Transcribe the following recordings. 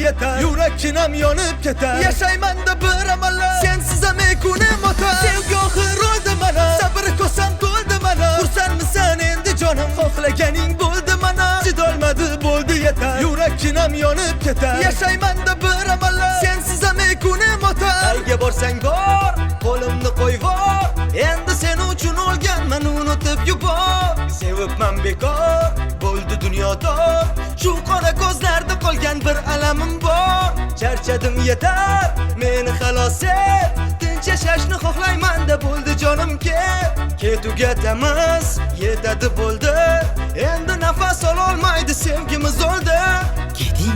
yetar, yurakkinam yonib ketar. Yashayman-da bir amallab, sensiz ham kunim o'tar. Sevgi oxir oldi mana, sabr kosam to'ldi mana. Xursandmisan endi jonim, xohlaganing bo'ldi mana. Chidolmadi bo'ldi yetar, yurakkinam yonib ketar. Yashayman-da bir amallab, sensiz ham kunim o'tar. Qayga borsang bor, qo'limni qo'yvor. Endi sen uchun o'lganman, unutib yubor. Sevibman bekor, bo'ldi dunyoda. Shu qora ko'zlarda qolgan bir alamim bor. Charchadim yetar, meni xalos et. Tinch yashashni xohlayman-da bo'ldi jonim ket ugatamiz, yetadi bo'ldi. Endi nafas ololmaydi sevgimiz o'ldi.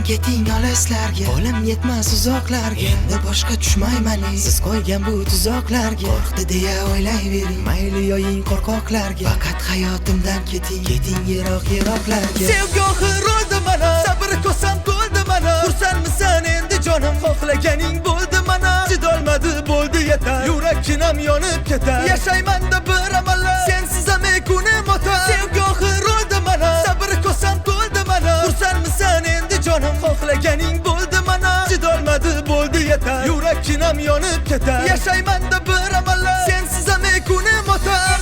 Keting olislarga, qo'lim yetmas uzoqlarga. Endi boshqa tushmayman siz qo'ygan bu tuzoqlarga. Qo'rqdi deya o'ylayvering, mayli yo'ying qo'rqoqlarga. Faqat hayotimdan keting yiroqlarga. Sevgi oxir oldi mana, sabr kosam to'ldi mana. Xursandmisan endi jonim, xohlaganing bo'ldi mana. Chidolmadi bo'ldi yetar, yurakkinam yonib ketar. Yashayman-da bir amallab, sensiz ham kunim o'tar. Sevgi oxir oldi mana, sabr kosam to'ldi mana. Xursandmisan endi jonim, xohlaganing bo'ldi mana. Chidolmadi bo'ldi yetar, yurakkinam yonib ketar. Yashayman-da bir amallab, sensiz ham kunim o'tar.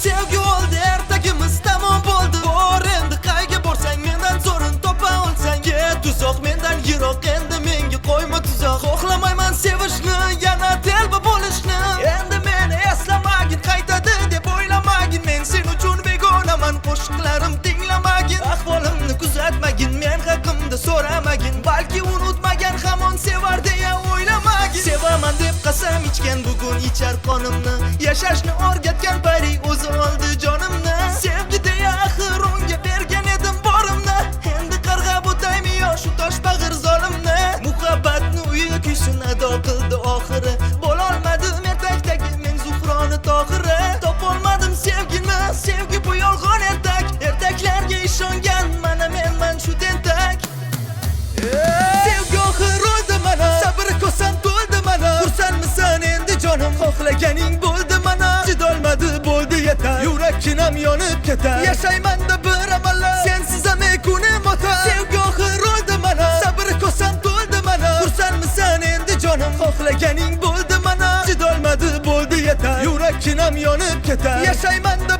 Sevgi oldi, ertagimiz tamom bo'ldi. Bor endi qayga borsang mendan zo'rin topa olsang. Ket uzoq mendan yiroq, endi menga qo'yma tuzoq. Xohlamayman sevishni, yana telba bo'lishni. Endi meni eslamagin, qaytadi deb o'ylamagin. Men sen uchun begonaman, qo'shiqlarim tinglamagin. Ahvolimni kuzatmagin, men haqimda so'ramagin. Balki unutmagan hamon sevar deya o'ylamagin. Sevaman deb qasam ichgan, bugun ichar qonimni. Yashashni o'rgatgan pari o'zi oldi jonimni. Sevgi deya axir unga bergan edim borimni. Endi qarg'ab o'taymi yo shu tosh bag'ir zolimni. Muhabbatni uyi kuysin ado qildi oxiri. Bo'lolmadim ertakdagi men Zuhroni tohiri. Topolmadim sevgini, sevgi bu yolg'on ertak. Ertaklarga ishongan mana menman shu tentak. Sevgi oxir oldi mana, sabr kosam to'ldi mana. Xursandmisan endi jonim, xohlaganing bo'ldi mana. Chidolmadi bo'ldi yetar, yurakkinam yonib ketar. Yashayman-da bir amallab, sensiz ham kunim o'tar. Sevgi oxir oldi mana, sabr kosam to'ldi mana. Xursandmisan endi jonim, xohlaganing bo'ldi mana. Chidolmadi bo'ldi yetar, yurakkinam yonib ketar. Yashayman-da